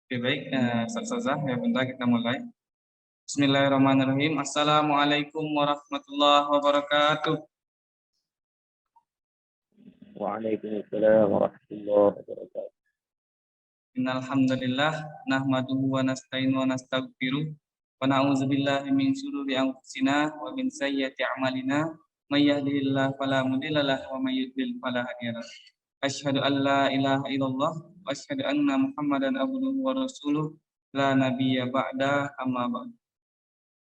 Oke, baik, Ustazah, ya Bunda, kita mulai. Bismillahirrahmanirrahim. Assalamualaikum warahmatullahi wabarakatuh. Waalaikumsalam warahmatullahi wabarakatuh. Innal hamdalillah nahmaduhu wa nasta'inu wa nastaghfiruh wa na'udzubillahi min syururi anfusina wa min sayyiati a'malina may yahdihillahu fala mudilla lahu wa may yudlil fala hadiya lahu. Asyhadu an la ilaha illallah wa asyhadu anna Muhammadan abduhu wa rasuluh la nabiyya ba'da amma ba'd.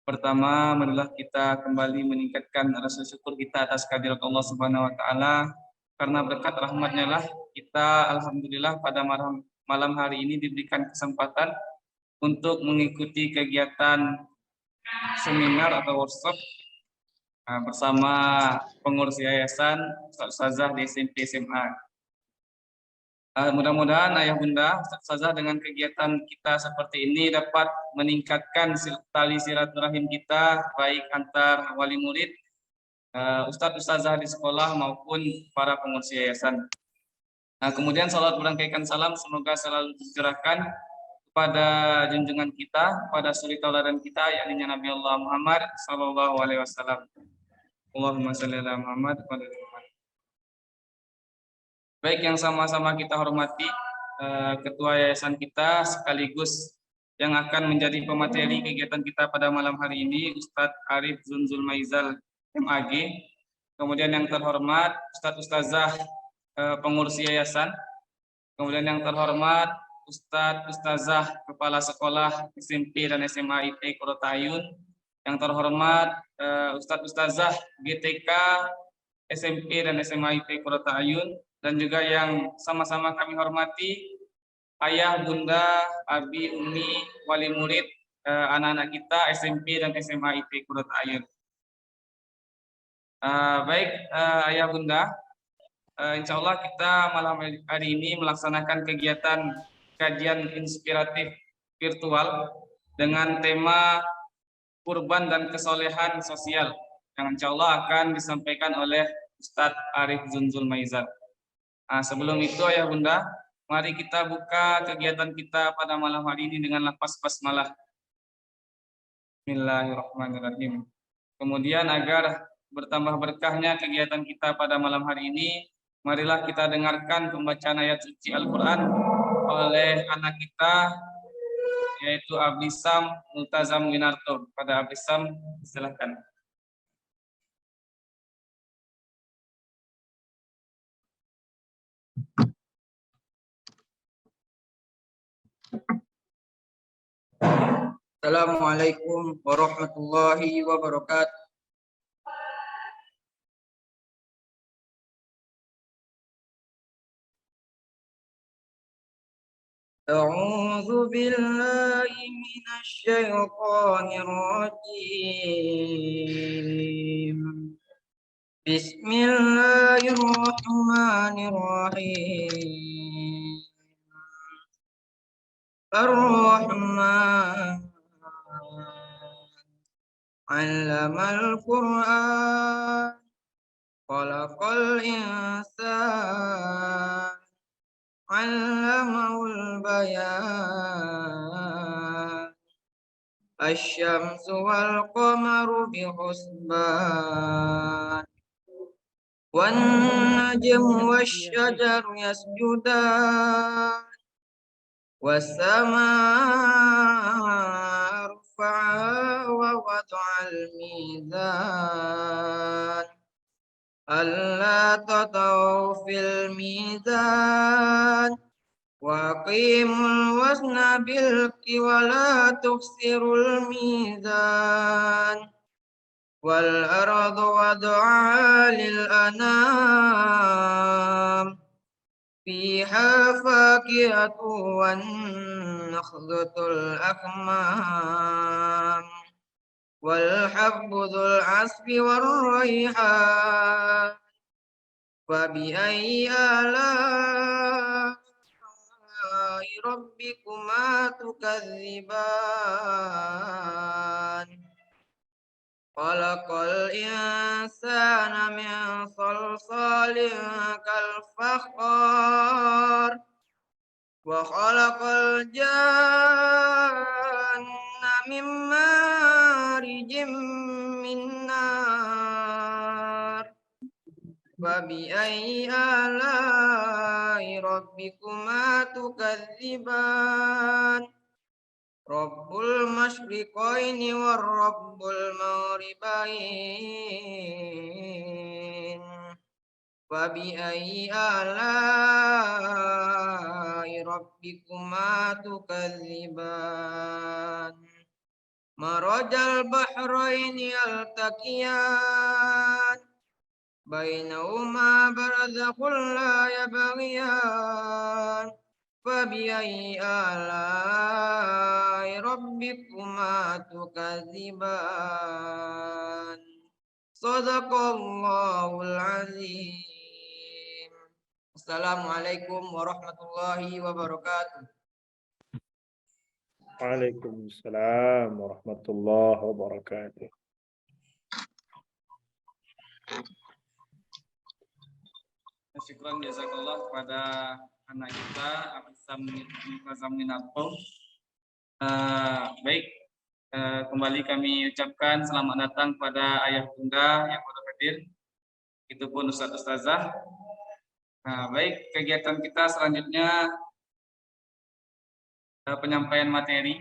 Pertama, marilah kita kembali meningkatkan rasa syukur kita atas kehadirat Allah Subhanahu wa taala, karena berkat rahmatnya lah kita alhamdulillah pada malam hari ini diberikan kesempatan untuk mengikuti kegiatan seminar atau workshop bersama pengurus yayasan Ustazah di SMP SMA. Mudah-mudahan ayah bunda, Ustazah, dengan kegiatan kita seperti ini dapat meningkatkan tali silaturahim kita baik antar wali murid, Ustadz Ustazah di sekolah maupun para pengurus yayasan. Kemudian salat berangkaikan salam semoga selalu tercurahkan kepada junjungan kita, pada suri tauladan kita, yakni Nabi Allah Muhammad Sallallahu Alaihi Wasallam. Allahumma shalli ala Muhammad wa ala Muhammad. Baik, yang sama-sama kita hormati ketua yayasan kita sekaligus yang akan menjadi pemateri kegiatan kita pada malam hari ini, Ustadz Arif Zunzul Maizal MAG. Kemudian yang terhormat Ustadz Ustazah pengurus yayasan. Kemudian yang terhormat Ustadz Ustazah kepala sekolah SMP dan SMA IT Korotayun. Yang terhormat Ustadz Ustazah GTK SMP dan SMA IT Korotayun. Dan juga yang sama-sama kami hormati ayah, bunda, abi, umi, wali murid, anak-anak kita SMP dan SMA IP Korotayun. Baik, ayah, bunda, insya Allah kita malam hari ini melaksanakan kegiatan kajian inspiratif virtual dengan tema kurban dan kesolehan sosial yang insya Allah akan disampaikan oleh Ustadz Arif Zunzul Maizal. Sebelum itu ayah bunda, mari kita buka kegiatan kita pada malam hari ini dengan lafaz basmalah. Bismillahirrahmanirrahim. Kemudian agar bertambah berkahnya kegiatan kita pada malam hari ini, marilah kita dengarkan pembacaan ayat suci Al-Quran oleh anak kita, yaitu Abisam Multazam Winarto. Pada Abisam, silakan. Assalamualaikum warahmatullahi wabarakatuh. A'udzu billahi minasy syaithanir rajim. Bismillahirrahmanirrahim. Ar-Rahman 'allamal Qur'an, khalaqal insan, 'allamahul bayan, asy-syamsu wal qamaru bihusban, wan najmu wasy-syajaru yasjudan, was-samaa'a rafa'aha wa wada'al mizan, alla tatghaw fil mizan wa aqimul wazna bil qisti wa la tukhsirul mizan, wal ardu wad'aha lil anam fiha fakihatun wan nakhlutul akmam wal habbu dzul asfi war rayhan, fa bi ayyi ala'i rabbikuma tukadziban, khalaqal insana min salsalin kal fakhar, وخلق الجن من مارج من نار فبأي آلاء ربكما تكذبان رب المشرقين والرب المغربين فبأي آلاء ربكما تكذبان مرج البحرين يلتقيان بينهما برزخ لا يبغيان فبأي آلاء ربكما تكذبان صدق الله العظيم. Assalamualaikum warahmatullahi wabarakatuh. Waalaikumsalam warahmatullahi wabarakatuh. Syukran jazakallah kepada anak kita Afisaminarto. Baik, kembali kami ucapkan selamat datang pada ayah bunda yang pada hadir. Itu pun Ustadz Ustazah. Baik, kegiatan kita selanjutnya penyampaian materi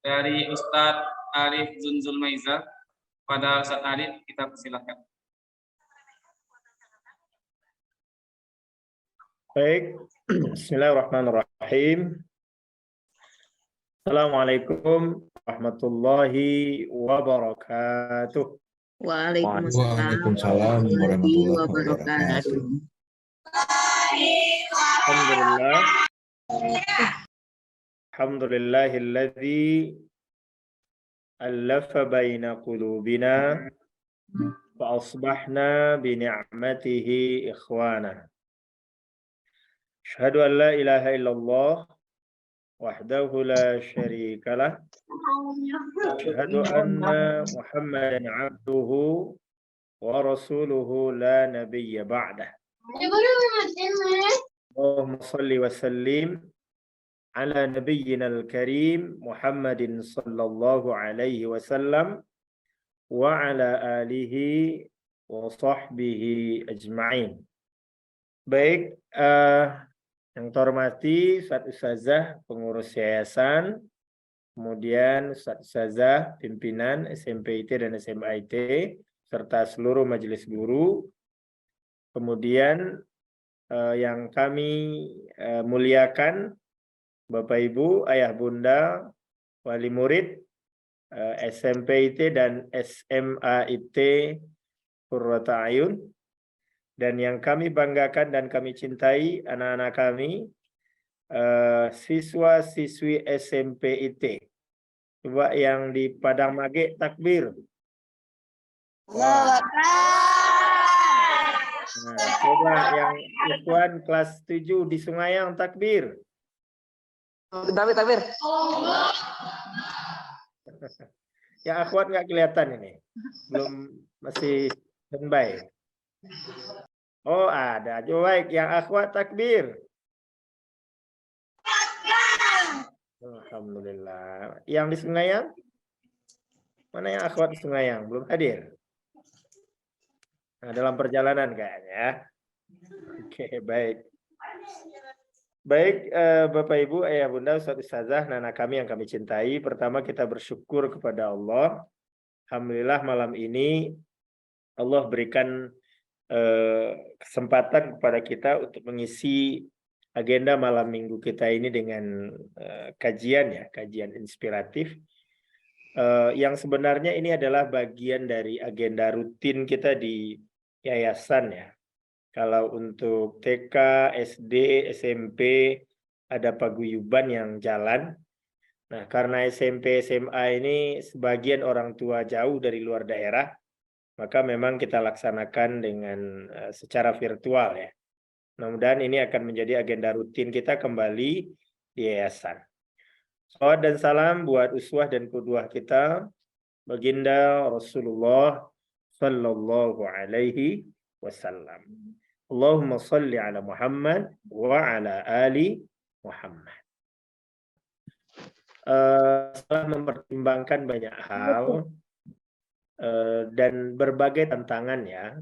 dari Ustadz Arif Zunzul Maiza. Pada Ustadz Arif, kita persilahkan. Baik, bismillahirrahmanirrahim. Assalamualaikum warahmatullahi wabarakatuh. Waalaikumsalam warahmatullahi wabarakatuh. Alhamdulillahilladzi allafa baina qulubina fa asbahna bi ni'matihi ikhwana. Asyhadu an la ilaha illallah wahdahu la syarika lah. Asyhadu anna Muhammadan abduhu wa rasuluhu la nabiyya ba'dah. Allahumma salli wa sallim ala nabiyyina al-karim Muhammadin sallallahu alaihi wasallam wa ala alihi wa sahbihi ajma'in. Baik, yang terhormati Ustadz Ustazah pengurus yayasan, kemudian Ustadz Ustazah pimpinan SMPIT dan SMAIT serta seluruh majelis guru, kemudian yang kami muliakan Bapak Ibu, Ayah Bunda, Wali Murid SMPIT dan SMAIT Qurrata Ayun, dan yang kami banggakan dan kami cintai anak-anak kami siswa-siswi SMPIT. Coba yang di Padang Mage takbir. Nah, coba yang ikhwan kelas 7 di Sungayang takbir. Takbir. Yang akhwat nggak kelihatan ini, belum, masih standby. Oh ada, coba baik yang akhwat takbir. Alhamdulillah. Yang di Sungayang, mana yang akhwat di Sungayang belum hadir? Nah, dalam perjalanan kayaknya. Oke, baik. Baik, Bapak Ibu, Ayah Bunda, Ustadz Ustazah, anak kami yang kami cintai. Pertama kita bersyukur kepada Allah. Alhamdulillah malam ini Allah berikan kesempatan kepada kita untuk mengisi agenda malam minggu kita ini dengan kajian inspiratif. Yang sebenarnya ini adalah bagian dari agenda rutin kita di yayasan ya. Kalau untuk TK, SD, SMP ada paguyuban yang jalan. Nah, karena SMP, SMA ini sebagian orang tua jauh dari luar daerah, maka memang kita laksanakan dengan secara virtual ya. Mudah-mudahan ini akan menjadi agenda rutin kita kembali di yayasan. Salawat dan salam buat uswah dan qudwah kita, baginda Rasulullah sallallahu alaihi wasallam. Allahumma salli ala Muhammad wa ala ali Muhammad. Setelah mempertimbangkan banyak hal dan berbagai tantangan ya,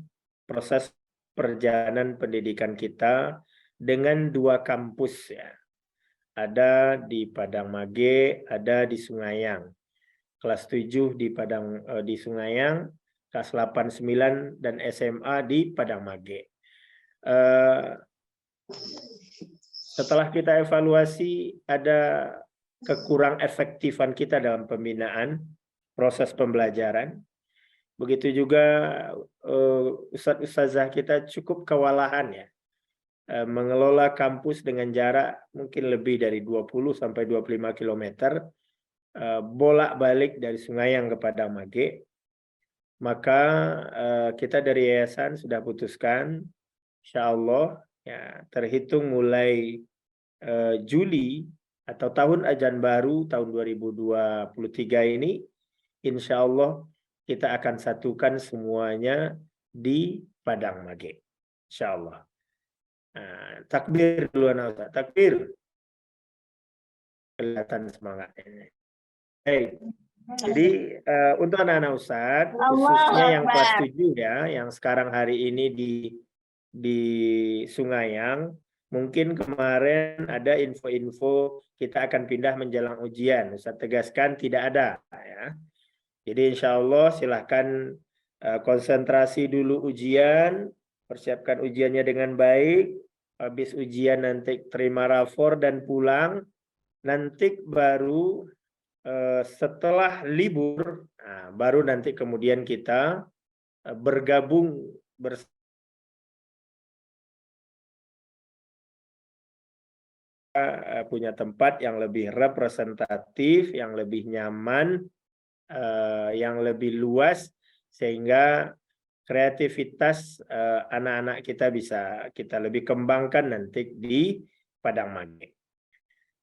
proses perjalanan pendidikan kita dengan 2 kampus ya. Ada di Padang Mage, ada di Sungayang. Kelas 7 di di Sungayang, kelas 8, 9 dan SMA di Padang Mage. Setelah kita evaluasi, ada kekurang efektifan kita dalam pembinaan proses pembelajaran. Begitu juga ustadz-ustazah kita cukup kewalahan ya mengelola kampus dengan jarak mungkin lebih dari 20 sampai 25 km bolak-balik dari Sungayang ke Padang Mage. Maka kita dari yayasan sudah putuskan insyaallah ya terhitung mulai Juli atau tahun ajaran baru tahun 2023 ini, insya Allah kita akan satukan semuanya di Padang Mage. Insya Allah. Nah, takbir dulu anak Ustaz. Takbir. Kelihatan semangatnya. Hey. Jadi untuk anak-anak Ustaz, khususnya yang kelas 7 ya, yang sekarang hari ini di Sungayang, mungkin kemarin ada info-info kita akan pindah menjelang ujian. Ustaz tegaskan tidak ada ya. Jadi insya Allah silahkan konsentrasi dulu ujian, persiapkan ujiannya dengan baik. Habis ujian nanti terima rapor dan pulang. Nanti baru setelah libur, nah, baru nanti kemudian kita bergabung bersama punya tempat yang lebih representatif, yang lebih nyaman, yang lebih luas, sehingga kreativitas anak-anak kita bisa kita lebih kembangkan nanti di Padang Mage.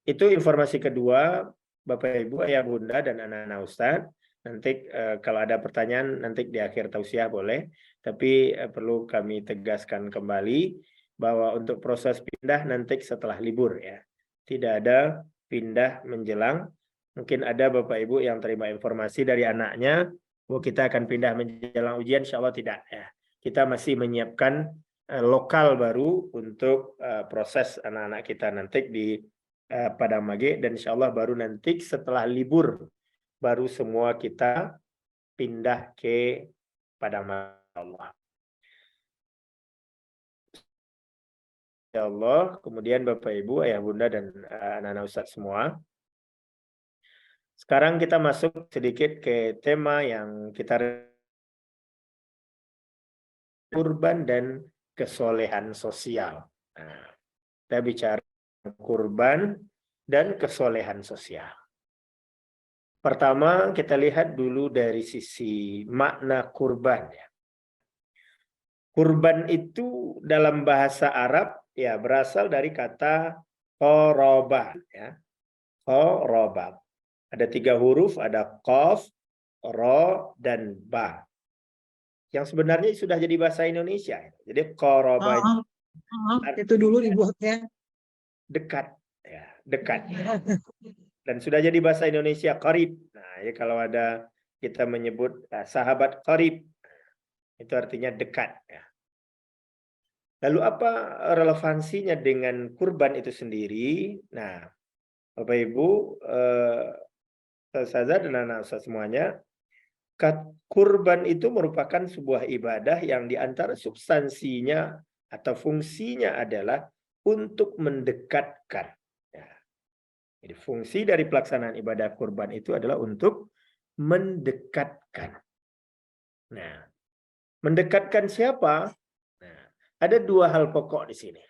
Itu informasi kedua, Bapak Ibu, Ayah Bunda, dan anak-anak Ustadz. Nanti kalau ada pertanyaan nanti di akhir tausiah boleh, tapi perlu kami tegaskan kembali bahwa untuk proses pindah nanti setelah libur ya. Tidak ada pindah menjelang. Mungkin ada Bapak Ibu yang terima informasi dari anaknya, bahwa kita akan pindah menjelang ujian, insya Allah tidak ya. Kita masih menyiapkan lokal baru untuk proses anak-anak kita nanti di Padang Mage, dan insya Allah baru nanti setelah libur baru semua kita pindah ke Padang Mage. Ya Allah, kemudian Bapak Ibu, Ayah Bunda, dan anak-anak Ustadz semua. Sekarang kita masuk sedikit ke tema yang kita kurban dan kesolehan sosial. Nah, kita bicara kurban dan kesolehan sosial. Pertama, kita lihat dulu dari sisi makna kurban. Kurban itu dalam bahasa Arab ya berasal dari kata qoroba ya. Qoroba. Ada 3 huruf, ada qaf, ro, dan ba. Yang sebenarnya sudah jadi bahasa Indonesia. Jadi qoroba itu dulu dibuatnya dekat ya, dekat. Dan sudah jadi bahasa Indonesia qarib. Nah, ya kalau ada kita menyebut sahabat qarib, itu artinya dekat ya. Lalu apa relevansinya dengan kurban itu sendiri? Nah, Bapak Ibu, Ustazah dan anak Ustaz semuanya, kurban itu merupakan sebuah ibadah yang diantara substansinya atau fungsinya adalah untuk mendekatkan. Ya. Jadi fungsi dari pelaksanaan ibadah kurban itu adalah untuk mendekatkan. Nah, mendekatkan siapa? Nah, ada 2 hal pokok di sini.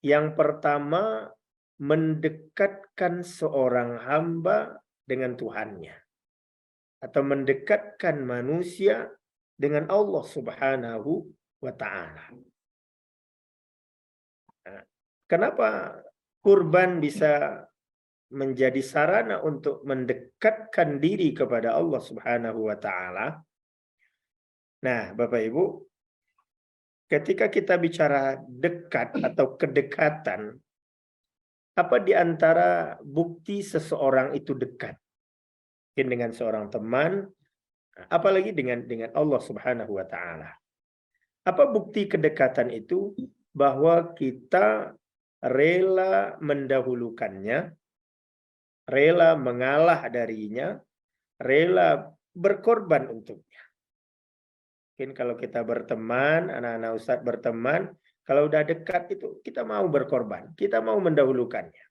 Yang pertama, mendekatkan seorang hamba dengan Tuhannya. Atau mendekatkan manusia dengan Allah Subhanahu wa Ta'ala. Nah, kenapa kurban bisa menjadi sarana untuk mendekatkan diri kepada Allah Subhanahu wa Ta'ala? Nah, Bapak Ibu, ketika kita bicara dekat atau kedekatan, Apa di antara bukti seseorang itu dekat? Mungkin dengan seorang teman, apalagi dengan Allah Subhanahu wa taala. Apa bukti kedekatan itu? Bahwa kita rela mendahulukannya, rela mengalah darinya, rela berkorban untuknya. Mungkin kalau kita berteman, anak-anak ustadz berteman, kalau udah dekat itu kita mau berkorban, kita mau mendahulukannya.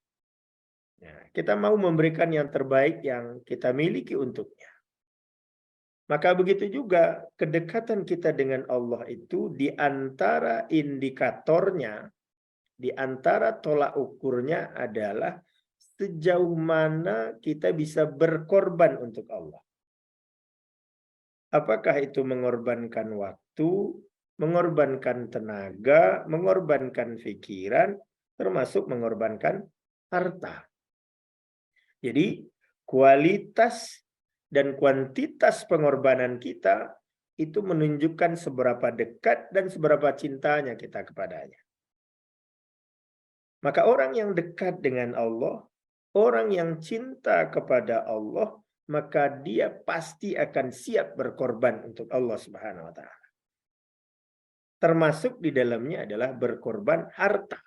Ya, kita mau memberikan yang terbaik yang kita miliki untuknya. Maka begitu juga kedekatan kita dengan Allah itu di antara indikatornya, di antara tolak ukurnya adalah sejauh mana kita bisa berkorban untuk Allah. Apakah itu mengorbankan waktu, mengorbankan tenaga, mengorbankan pikiran, termasuk mengorbankan harta. Jadi kualitas dan kuantitas pengorbanan kita itu menunjukkan seberapa dekat dan seberapa cintanya kita kepadanya. Maka orang yang dekat dengan Allah, orang yang cinta kepada Allah, maka dia pasti akan siap berkorban untuk Allah Subhanahu wa taala. Termasuk di dalamnya adalah berkorban harta.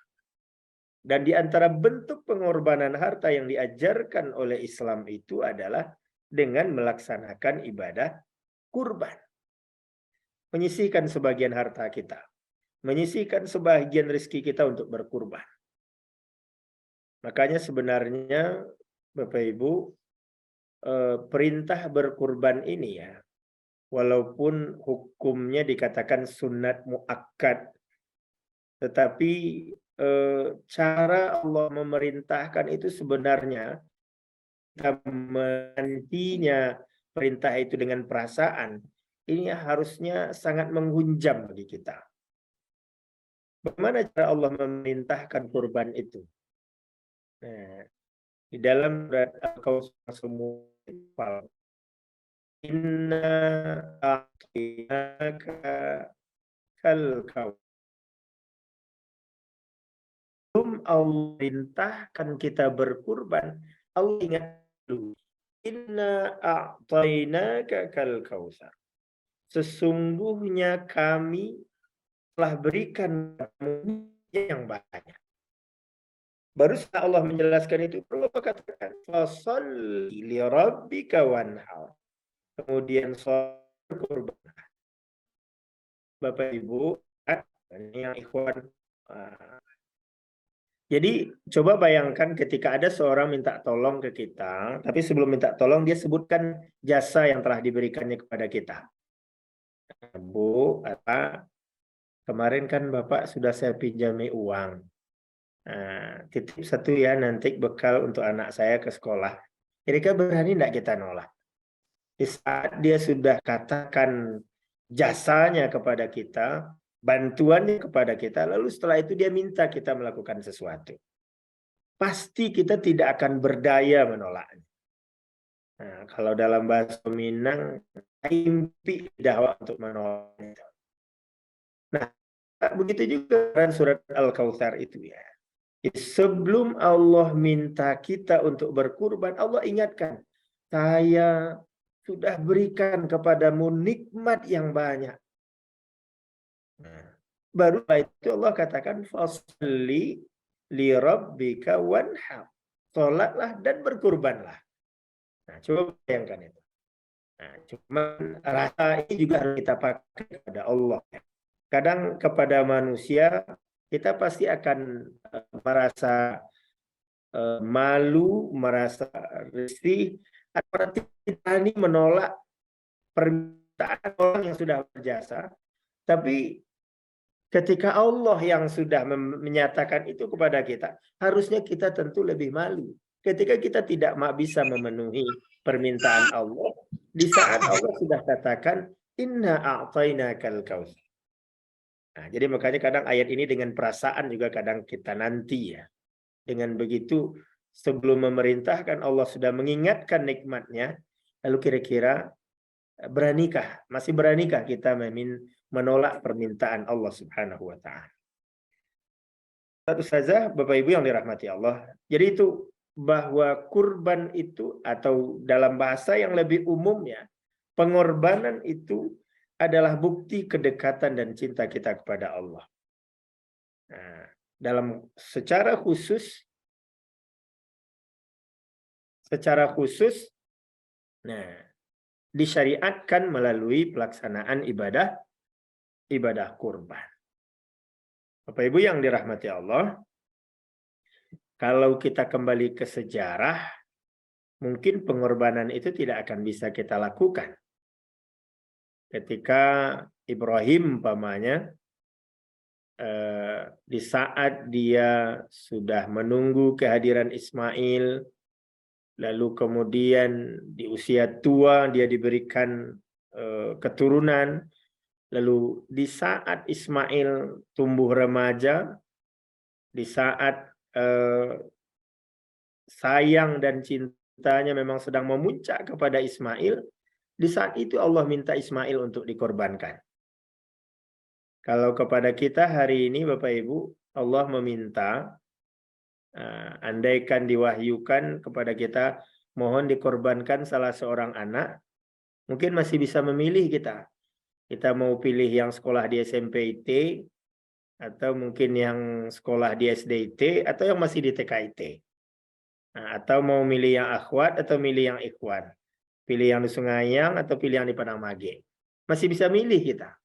Dan di antara bentuk pengorbanan harta yang diajarkan oleh Islam itu adalah dengan melaksanakan ibadah kurban. Menyisihkan sebagian harta kita. Menyisihkan sebagian rezeki kita untuk berkurban. Makanya sebenarnya Bapak Ibu, perintah berkurban ini ya, walaupun hukumnya dikatakan sunat muakkad, tetapi cara Allah memerintahkan itu sebenarnya kita menantinya perintah itu dengan perasaan, ini harusnya sangat menghunjam bagi kita. Bagaimana cara Allah memerintahkan kurban itu? Nah, di dalam surat Al-Kautsar semua inna a'tainaka kal-kautsar. Sebelum Allah perintahkan kita berkurban, Allah ingat dulu. Inna a'tainaka kal-kautsar. Sesungguhnya kami telah berikan kamu yang banyak. Baru setelah Allah menjelaskan itu, Allah katakan, fasholli li rabbika wanhar. Kemudian sholat kurban. Bapak Ibu, ini yang ikhwan. Jadi coba bayangkan ketika ada seorang minta tolong ke kita, tapi sebelum minta tolong dia sebutkan jasa yang telah diberikannya kepada kita. Bu, kemarin kan Bapak sudah saya pinjami uang. Titip satu ya, nanti bekal untuk anak saya ke sekolah. Kira-kira berani tidak kita nolak? Di saat dia sudah katakan jasanya kepada kita, bantuannya kepada kita, lalu setelah itu dia minta kita melakukan sesuatu. Pasti kita tidak akan berdaya menolaknya. Nah, kalau dalam bahasa Minang, impi dakwah untuk menolak. Nah, begitu juga dalam surat Al-Kautsar itu ya. Sebelum Allah minta kita untuk berkurban, Allah ingatkan, saya sudah berikan kepadamu nikmat yang banyak. Nah, baru itu Allah katakan, fasholli li rabbika wanhar. Salatlah dan berkurbanlah. Nah, coba bayangkan itu. Nah, cuma rasa ini juga harus kita pakai kepada Allah. Kadang kepada manusia, kita pasti akan merasa malu, merasa risih, atau tidak berani menolak permintaan orang yang sudah berjasa. Tapi ketika Allah yang sudah menyatakan itu kepada kita, harusnya kita tentu lebih malu. Ketika kita tidak bisa memenuhi permintaan Allah, di saat Allah sudah katakan, inna a'tainakal kautsar. Nah, jadi makanya kadang ayat ini dengan perasaan juga kadang kita nanti ya. Dengan begitu sebelum memerintahkan Allah sudah mengingatkan nikmatnya, lalu kira-kira masih beranikah kita menolak permintaan Allah Subhanahu wa taala? Satu saja Bapak Ibu yang dirahmati Allah. Jadi itu bahwa kurban itu atau dalam bahasa yang lebih umumnya pengorbanan itu adalah bukti kedekatan dan cinta kita kepada Allah. Nah, dalam secara khusus, nah, disyariatkan melalui pelaksanaan ibadah kurban. Bapak Ibu yang dirahmati Allah, kalau kita kembali ke sejarah, mungkin pengorbanan itu tidak akan bisa kita lakukan. Ketika Ibrahim umpamanya, di saat dia sudah menunggu kehadiran Ismail, lalu kemudian di usia tua dia diberikan keturunan, lalu di saat Ismail tumbuh remaja, di saat sayang dan cintanya memang sedang memuncak kepada Ismail, di saat itu Allah minta Ismail untuk dikorbankan. Kalau kepada kita hari ini Bapak Ibu, Allah meminta, andaikan diwahyukan kepada kita, mohon dikorbankan salah seorang anak, mungkin masih bisa memilih kita. Kita mau pilih yang sekolah di SMP IT, atau mungkin yang sekolah di SD IT, atau yang masih di TK IT. Nah, atau mau milih yang akhwat, atau milih yang ikhwan. Pilih yang di Sungaiang, atau pilih yang di Padang Mage. Masih bisa milih kita.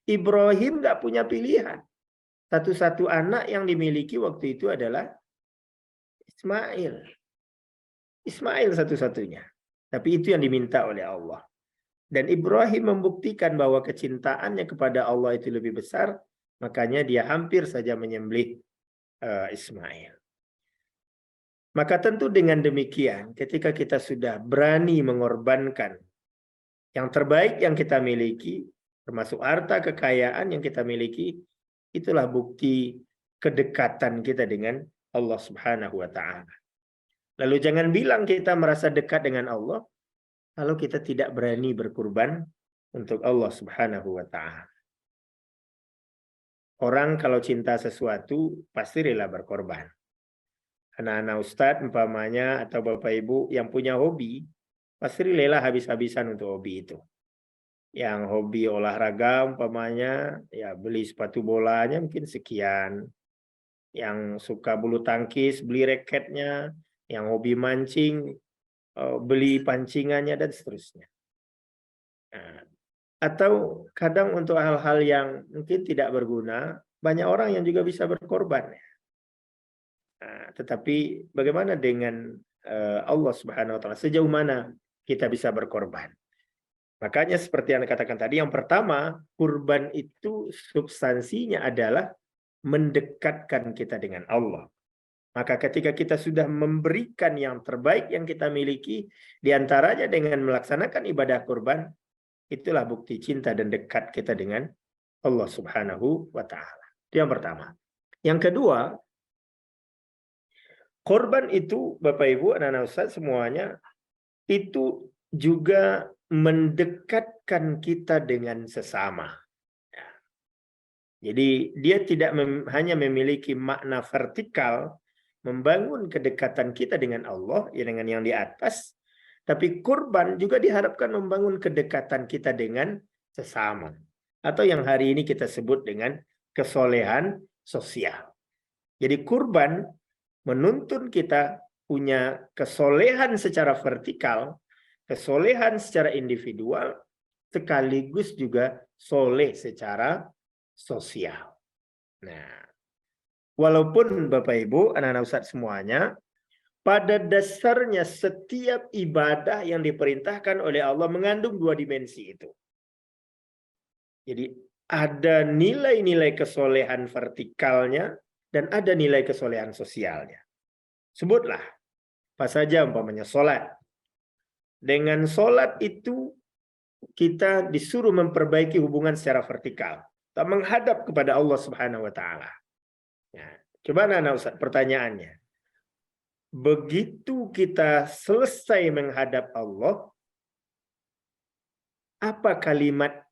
Ibrahim nggak punya pilihan. Satu-satu anak yang dimiliki waktu itu adalah Ismail. Ismail satu-satunya. Tapi itu yang diminta oleh Allah. Dan Ibrahim membuktikan bahwa kecintaannya kepada Allah itu lebih besar. Makanya dia hampir saja menyembelih Ismail. Maka tentu dengan demikian, ketika kita sudah berani mengorbankan yang terbaik yang kita miliki, termasuk harta kekayaan yang kita miliki, itulah bukti kedekatan kita dengan Allah Subhanahu wa Ta'ala. Lalu jangan bilang kita merasa dekat dengan Allah kalau kita tidak berani berkurban untuk Allah Subhanahu wa Ta'ala. Orang kalau cinta sesuatu pasti rela berkorban. Anak-anak ustadz umpamanya atau Bapak Ibu yang punya hobi pasti rela habis-habisan untuk hobi itu. Yang hobi olahraga umpamanya ya beli sepatu bolanya mungkin sekian. Yang suka bulu tangkis beli raketnya, yang hobi mancing beli pancingannya dan seterusnya. Nah, atau kadang untuk hal-hal yang mungkin tidak berguna, banyak orang yang juga bisa berkorban. Nah, tetapi bagaimana dengan Allah Subhanahu wa Ta'ala? Sejauh mana kita bisa berkorban? Makanya seperti yang dikatakan tadi, yang pertama, kurban itu substansinya adalah mendekatkan kita dengan Allah. Maka ketika kita sudah memberikan yang terbaik yang kita miliki, diantaranya dengan melaksanakan ibadah kurban, itulah bukti cinta dan dekat kita dengan Allah Subhanahu wa Ta'ala. Itu yang pertama. Yang kedua, korban itu, Bapak Ibu, anak-anak ustaz semuanya, itu juga mendekatkan kita dengan sesama. Jadi dia tidak hanya memiliki makna vertikal, membangun kedekatan kita dengan Allah, ya dengan yang di atas, tapi kurban juga diharapkan membangun kedekatan kita dengan sesama. Atau yang hari ini kita sebut dengan kesolehan sosial. Jadi kurban menuntun kita punya kesolehan secara vertikal, kesolehan secara individual, sekaligus juga soleh secara sosial. Nah, walaupun Bapak Ibu, anak-anak ustadz semuanya, pada dasarnya setiap ibadah yang diperintahkan oleh Allah mengandung dua dimensi itu. Jadi ada nilai-nilai kesolehan vertikalnya dan ada nilai kesolehan sosialnya. Sebutlah, apa saja umpamanya sholat. Dengan sholat itu kita disuruh memperbaiki hubungan secara vertikal. Kita menghadap kepada Allah Subhanahu wa Ta'ala. Nah, coba anak-anak ustaz, pertanyaannya. Begitu kita selesai menghadap Allah, apa kalimat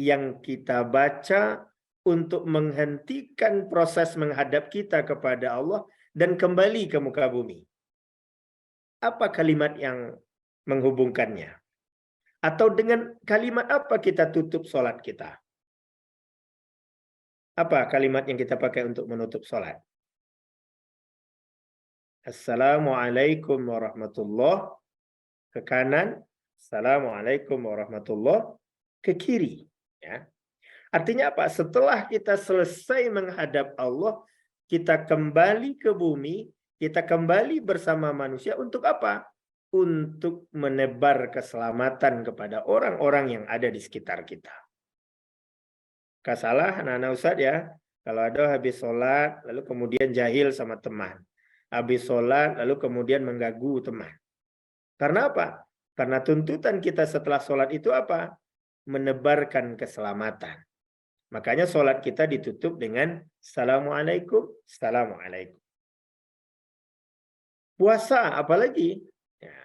yang kita baca untuk menghentikan proses menghadap kita kepada Allah dan kembali ke muka bumi. Apa kalimat yang menghubungkannya? Atau dengan kalimat apa kita tutup sholat kita? Apa kalimat yang kita pakai untuk menutup sholat? Assalamualaikum warahmatullahi ke kanan. Assalamualaikum warahmatullahi ke kiri. Ya. Artinya apa? Setelah kita selesai menghadap Allah, kita kembali ke bumi, kita kembali bersama manusia untuk apa? Untuk menebar keselamatan kepada orang-orang yang ada di sekitar kita. Gak salah anak-anak Ustadz ya, kalau ada habis sholat, lalu kemudian jahil sama teman. Habis sholat, lalu kemudian mengganggu teman. Karena apa? Karena tuntutan kita setelah sholat itu apa? Menebarkan keselamatan. Makanya sholat kita ditutup dengan Assalamualaikum, Assalamualaikum. Puasa apalagi? Ya.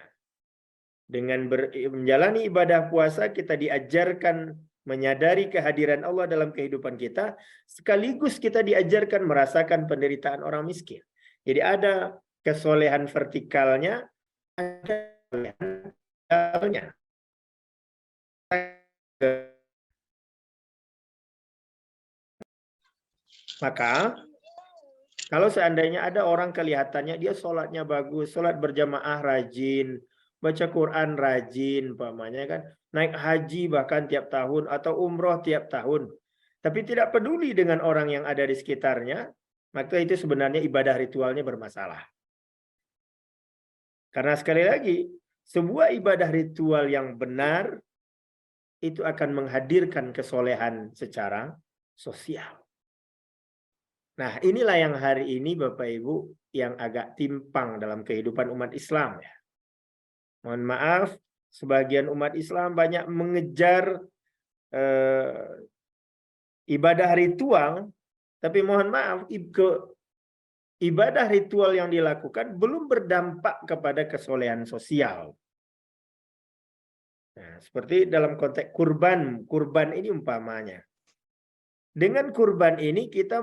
Dengan menjalani ibadah puasa kita diajarkan menyadari kehadiran Allah dalam kehidupan kita. Sekaligus kita diajarkan merasakan penderitaan orang miskin. Jadi ada kesolehan vertikalnya, ada kesolehan vertikalnya. Maka kalau seandainya ada orang kelihatannya dia sholatnya bagus, sholat berjamaah rajin, baca Quran rajin, umpamanya kan, naik haji bahkan tiap tahun atau umroh tiap tahun, tapi tidak peduli dengan orang yang ada di sekitarnya, maka itu sebenarnya ibadah ritualnya bermasalah. Karena sekali lagi, sebuah ibadah ritual yang benar itu akan menghadirkan kesolehan secara sosial. Nah, inilah yang hari ini Bapak Ibu yang agak timpang dalam kehidupan umat Islam ya. Mohon maaf, sebagian umat Islam banyak mengejar ibadah ritual, tapi mohon maaf, ibadah ritual yang dilakukan belum berdampak kepada kesolehan sosial. Nah, seperti dalam konteks kurban ini umpamanya. Dengan kurban ini kita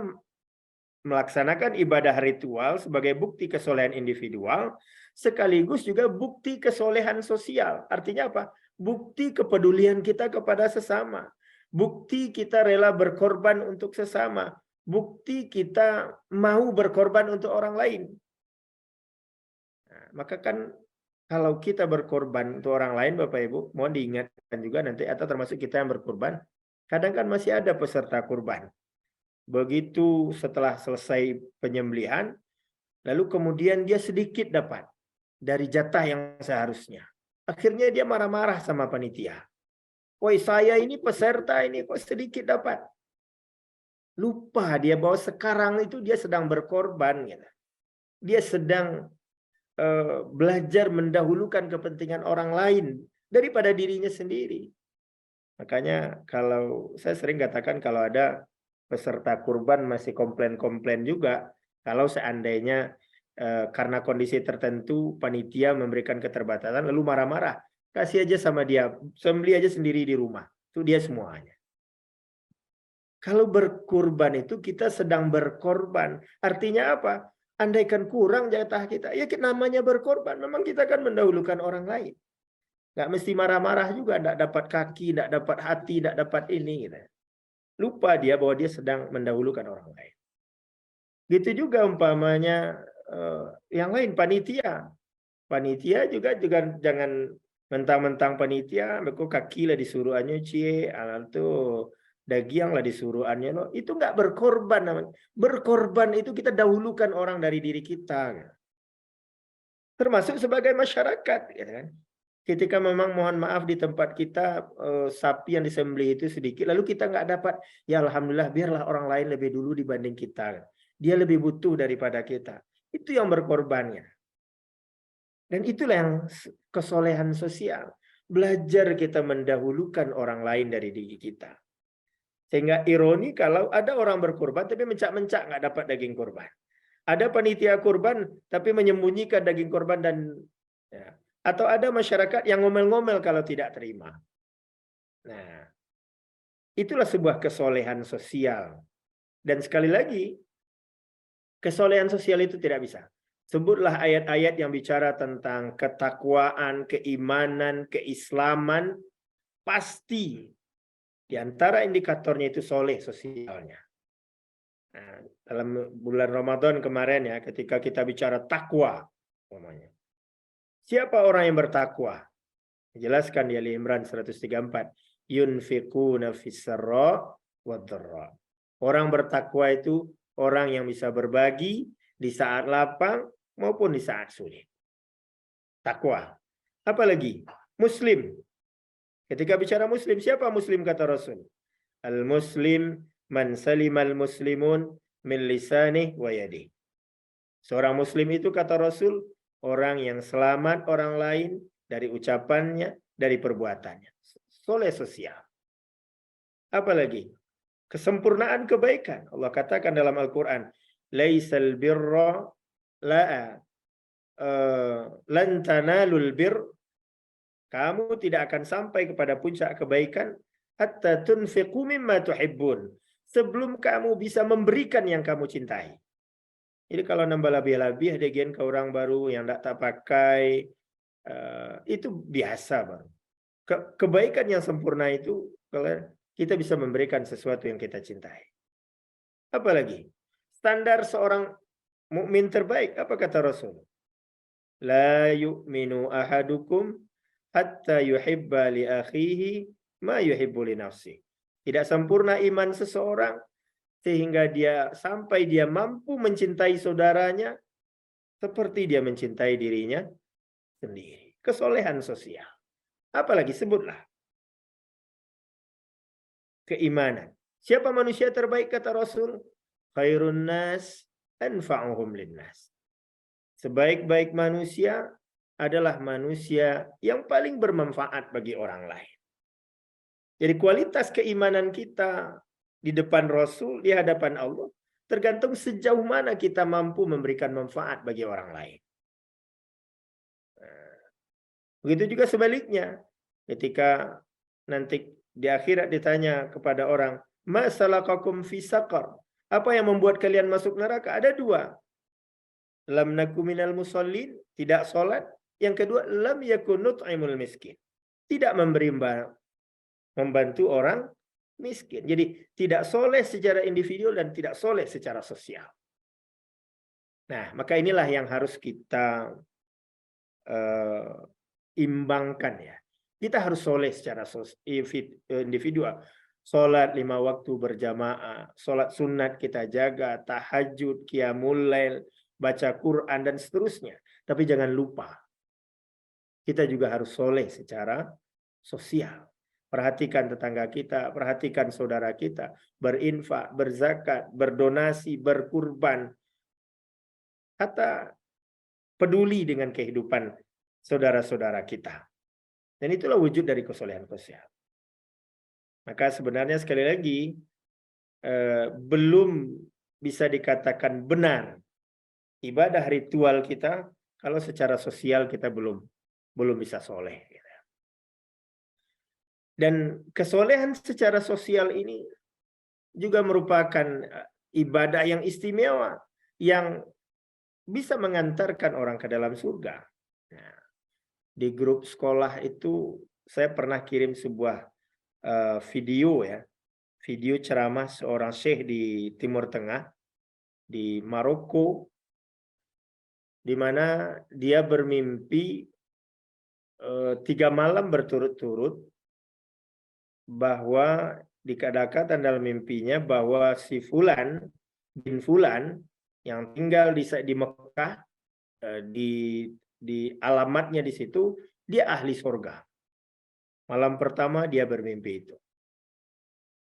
melaksanakan ibadah ritual sebagai bukti kesolehan individual, sekaligus juga bukti kesolehan sosial. Artinya apa? Bukti kepedulian kita kepada sesama. Bukti kita rela berkorban untuk sesama. Bukti kita mau berkorban untuk orang lain. Nah, maka kan kalau kita berkorban untuk orang lain, Bapak Ibu, mohon diingatkan juga nanti, atau termasuk kita yang berkorban, kadang kan masih ada peserta kurban. Begitu setelah selesai penyembelihan, lalu kemudian dia sedikit dapat dari jatah yang seharusnya. Akhirnya dia marah-marah sama panitia. Woi, saya ini peserta ini kok sedikit dapat. Lupa dia bahwa sekarang itu dia sedang berkorban. Gitu. Dia sedang belajar mendahulukan kepentingan orang lain daripada dirinya sendiri. Makanya kalau saya sering katakan kalau ada peserta kurban masih komplain-komplain juga kalau seandainya karena kondisi tertentu panitia memberikan keterbatasan lalu marah-marah, kasih aja sama dia, sembelih aja sendiri di rumah, itu dia semuanya. Kalau berkurban itu kita sedang berkorban, artinya apa? Andaikan kurang jatah kita, ya namanya berkorban, memang kita kan mendahulukan orang lain. Nggak mesti marah-marah juga, nggak dapat kaki, nggak dapat hati, nggak dapat ini gitu. Lupa dia bahwa dia sedang mendahulukan orang lain. Gitu juga umpamanya yang lain, panitia. Panitia juga jangan mentang-mentang panitia, mereka kaki lah disuruhannya cie, tuh dagiang lah disuruhannya lo. Itu nggak berkorban namanya. Berkorban itu kita dahulukan orang dari diri kita. Termasuk sebagai masyarakat, gitu kan. Ketika memang mohon maaf di tempat kita sapi yang disembelih itu sedikit, lalu kita nggak dapat, ya alhamdulillah biarlah orang lain lebih dulu dibanding kita. Dia lebih butuh daripada kita. Itu yang berkorbannya. Dan itulah yang kesolehan sosial. Belajar kita mendahulukan orang lain dari diri kita. Sehingga ironi kalau ada orang berkorban tapi mencak-mencak nggak dapat daging korban. Ada panitia kurban tapi menyembunyikan daging korban dan ya. Atau ada masyarakat yang ngomel-ngomel kalau tidak terima. Nah, Itulah sebuah kesolehan sosial. Dan sekali lagi, kesolehan sosial itu tidak bisa. Sebutlah ayat-ayat yang bicara tentang ketakwaan, keimanan, keislaman, pasti di antara indikatornya itu soleh sosialnya. Nah, dalam bulan Ramadan kemarin ya, ketika kita bicara takwa, namanya. Siapa orang yang bertakwa? Dijelaskan di Ali Imran 134. Yunfiquna fis-sarra wad-dharra. Orang bertakwa itu orang yang bisa berbagi di saat lapang maupun di saat sulit. Takwa. Apalagi muslim. Ketika bicara muslim, siapa muslim kata Rasul? Al-muslim man salimal muslimun min lisanih wa yadih. Seorang muslim itu kata Rasul, orang yang selamat orang lain dari ucapannya, dari perbuatannya. Soleh sosial. Apalagi kesempurnaan kebaikan. Allah katakan dalam Al-Quran, laisal birra lan tanalul bir, kamu tidak akan sampai kepada puncak kebaikan hatta tunfiqu mimma tuhibbun, sebelum kamu bisa memberikan yang kamu cintai. Jadi kalau nambah lebih-lebih degen ke orang baru yang tak pakai, itu biasa baru. Kebaikan yang sempurna itu kalau kita bisa memberikan sesuatu yang kita cintai. Apalagi standar seorang mukmin terbaik, apa kata Rasul? La yu'minu ahadukum hatta yuhibba li akhihi ma yuhibbu li nafsihi. Tidak sempurna iman seseorang sehingga sampai dia mampu mencintai saudaranya seperti dia mencintai dirinya sendiri. Kesolehan sosial. Apalagi sebutlah. Keimanan. Siapa manusia terbaik kata Rasul? Khairun nas anfa'uhum linnas. Sebaik-baik manusia adalah manusia yang paling bermanfaat bagi orang lain. Jadi kualitas keimanan kita di depan Rasul, di hadapan Allah, tergantung sejauh mana kita mampu memberikan manfaat bagi orang lain. Begitu juga sebaliknya, ketika nanti di akhirat ditanya kepada orang, ma salakakum fi saqar? Apa yang membuat kalian masuk neraka? Ada dua. Lam naku minal musallin, tidak sholat. Yang kedua, lam yakun nut'imul miskin. Tidak membantu orang miskin. Jadi tidak soleh secara individu dan tidak soleh secara sosial. Nah, maka inilah yang harus kita imbangkan ya. Kita harus soleh secara individual. Sholat 5 waktu berjamaah, sholat sunat kita jaga, tahajud, qiyamul lail, baca Quran dan seterusnya. Tapi jangan lupa, kita juga harus soleh secara sosial. Perhatikan tetangga kita, perhatikan saudara kita, berinfak, berzakat, berdonasi, berkurban, hatta peduli dengan kehidupan saudara-saudara kita. Dan itulah wujud dari kesolehan sosial. Maka sebenarnya sekali lagi belum bisa dikatakan benar ibadah ritual kita kalau secara sosial kita belum bisa soleh. Dan kesolehan secara sosial ini juga merupakan ibadah yang istimewa yang bisa mengantarkan orang ke dalam surga. Nah, di grup sekolah itu saya pernah kirim sebuah video ya, video ceramah seorang syekh di Timur Tengah, di Maroko, di mana dia bermimpi 3 malam berturut-turut bahwa dikatakan dalam mimpinya bahwa si Fulan bin Fulan yang tinggal di Mekah, di alamatnya di situ, dia ahli surga. Malam pertama dia bermimpi itu.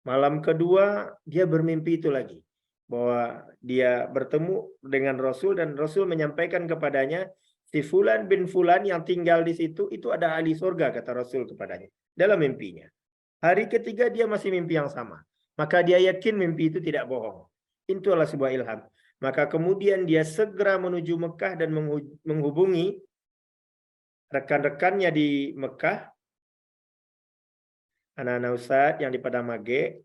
Malam kedua dia bermimpi itu lagi, bahwa dia bertemu dengan Rasul dan Rasul menyampaikan kepadanya si Fulan bin Fulan yang tinggal di situ itu ada ahli surga, kata Rasul kepadanya dalam mimpinya. Hari ketiga dia masih mimpi yang sama. Maka dia yakin mimpi itu tidak bohong. Itu adalah sebuah ilham. Maka kemudian dia segera menuju Mekah dan menghubungi rekan-rekannya di Mekah Anak-anak Ustadz yang di Padang Mage,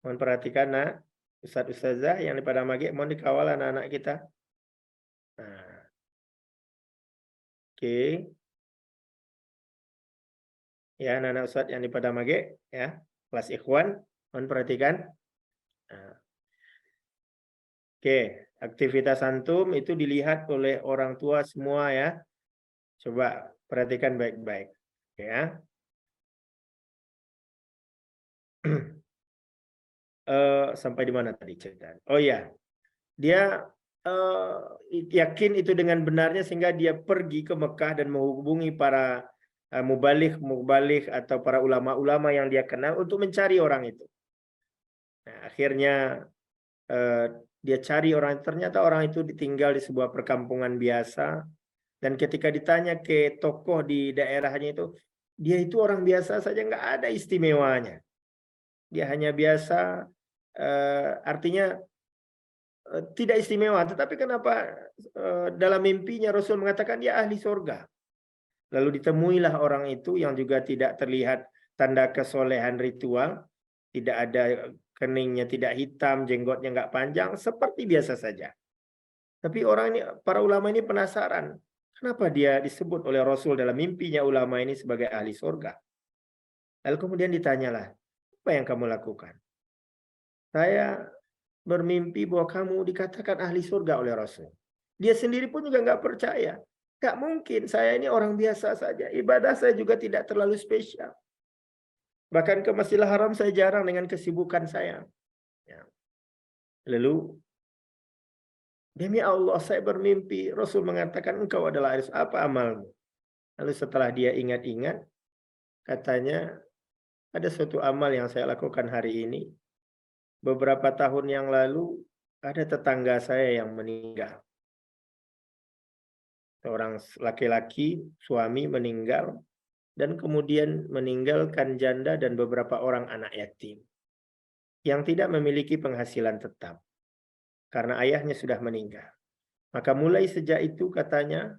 mohon perhatikan nak. Ustadz Ustazah yang di Padang Mage, mohon dikawal anak-anak kita. Nah, oke. Ya, anak-anak Ustadz yang di Padang Mage, ya, kelas Ikhwan, mohon perhatikan. Nah. Oke, aktivitas antum itu dilihat oleh orang tua semua ya. Coba perhatikan baik-baik. Ya. Sampai di mana tadi cerita? Oh ya, dia yakin itu dengan benarnya sehingga dia pergi ke Mekah dan menghubungi para mubalik atau para ulama-ulama yang dia kenal untuk mencari orang itu. Nah, akhirnya dia cari orang, ternyata orang itu ditinggal di sebuah perkampungan biasa. Dan ketika ditanya ke tokoh di daerahnya itu, dia itu orang biasa saja, nggak ada istimewanya. Dia hanya biasa, artinya tidak istimewa. Tetapi kenapa dalam mimpinya Rasul mengatakan dia ahli surga. Lalu ditemuilah orang itu yang juga tidak terlihat tanda kesolehan ritual, tidak ada keningnya tidak hitam, jenggotnya nggak panjang, seperti biasa saja. Tapi orang ini, para ulama ini penasaran, kenapa dia disebut oleh Rasul dalam mimpinya ulama ini sebagai ahli surga? Lalu kemudian ditanyalah, apa yang kamu lakukan? Saya bermimpi bahwa kamu dikatakan ahli surga oleh Rasul. Dia sendiri pun juga nggak percaya. Nggak mungkin, saya ini orang biasa saja. Ibadah saya juga tidak terlalu spesial. Bahkan ke Masjidil Haram saya jarang dengan kesibukan saya. Ya. Lalu, demi Allah saya bermimpi. Rasul mengatakan engkau adalah ahli surga. Apa amalmu? Lalu setelah dia ingat-ingat, katanya ada suatu amal yang saya lakukan hari ini. Beberapa tahun yang lalu ada tetangga saya yang meninggal. Seorang laki-laki, suami meninggal. Dan kemudian meninggalkan janda dan beberapa orang anak yatim yang tidak memiliki penghasilan tetap karena ayahnya sudah meninggal. Maka mulai sejak itu katanya,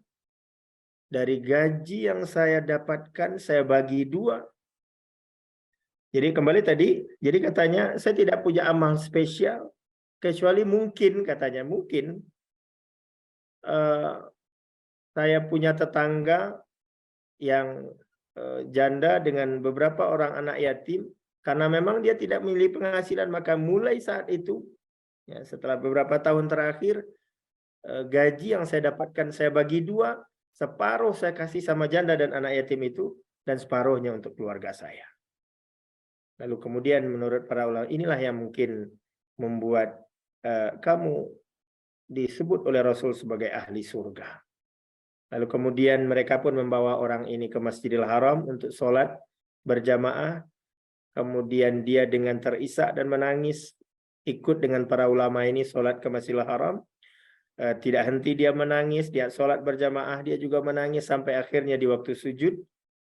dari gaji yang saya dapatkan saya bagi 2. Jadi kembali tadi, jadi katanya saya tidak punya amal spesial kecuali mungkin katanya saya punya tetangga yang janda dengan beberapa orang anak yatim, karena memang dia tidak memiliki penghasilan, maka mulai saat itu, ya, setelah beberapa tahun terakhir, gaji yang saya dapatkan saya bagi 2, separuh saya kasih sama janda dan anak yatim itu, dan separuhnya untuk keluarga saya. Lalu kemudian menurut para ulama, inilah yang mungkin membuat kamu disebut oleh Rasul sebagai ahli surga. Lalu kemudian mereka pun membawa orang ini ke Masjidil Haram untuk sholat berjamaah. Kemudian dia dengan terisak dan menangis ikut dengan para ulama ini sholat ke Masjidil Haram. Tidak henti dia menangis, dia sholat berjamaah, dia juga menangis sampai akhirnya di waktu sujud,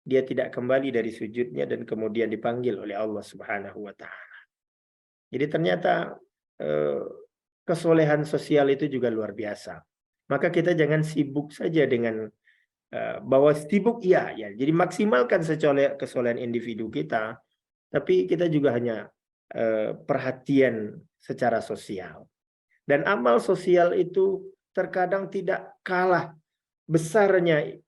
dia tidak kembali dari sujudnya dan kemudian dipanggil oleh Allah Subhanahu wa Ta'ala. Jadi ternyata kesolehan sosial itu juga luar biasa. Maka kita jangan sibuk saja dengan bahwa sibuk ya, jadi maksimalkan kesolehan individu kita, tapi kita juga hanya perhatian secara sosial. Dan amal sosial itu terkadang tidak kalah besarnya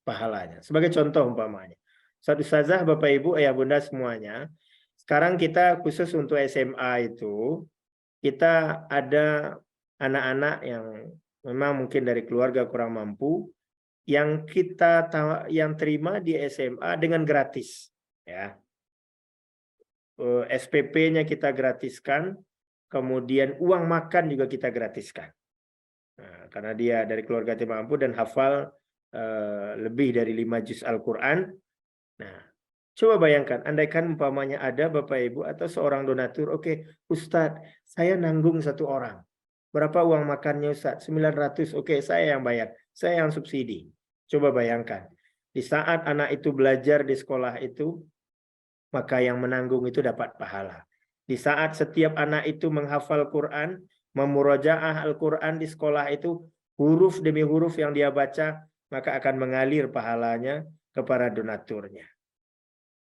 pahalanya. Sebagai contoh umpamanya, Ustadz Ustazah, Bapak Ibu, Ayah Bunda semuanya, sekarang kita khusus untuk SMA itu, kita ada anak-anak yang memang mungkin dari keluarga kurang mampu, yang kita terima di SMA dengan gratis, ya. SPP-nya kita gratiskan, kemudian uang makan juga kita gratiskan. Nah, karena dia dari keluarga tidak mampu dan hafal lebih dari 5 juz Al-Quran. Nah, coba bayangkan, andaikan umpamanya ada Bapak Ibu atau seorang donatur, oke, Ustadz, saya nanggung 1 orang. Berapa uang makannya Ustadz? 900. Oke, saya yang bayar. Saya yang subsidi. Coba bayangkan. Di saat anak itu belajar di sekolah itu, maka yang menanggung itu dapat pahala. Di saat setiap anak itu menghafal Quran, memurajaah Al-Quran di sekolah itu, huruf demi huruf yang dia baca, maka akan mengalir pahalanya kepada donaturnya.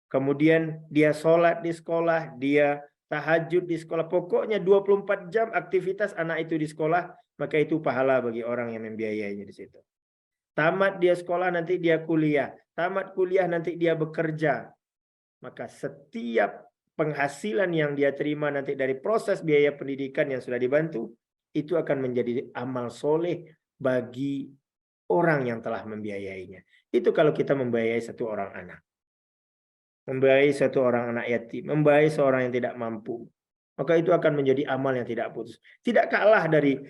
kemudian dia sholat di sekolah, dia tahajud di sekolah, pokoknya 24 jam aktivitas anak itu di sekolah, maka itu pahala bagi orang yang membiayainya di situ. Tamat dia sekolah, nanti dia kuliah. Tamat kuliah, nanti dia bekerja. Maka setiap penghasilan yang dia terima nanti dari proses biaya pendidikan yang sudah dibantu, itu akan menjadi amal soleh bagi orang yang telah membiayainya. Itu kalau kita membiayai satu orang anak. Membiayai satu orang anak yatim. Membiayai seorang yang tidak mampu. Maka itu akan menjadi amal yang tidak putus. Tidak kalah dari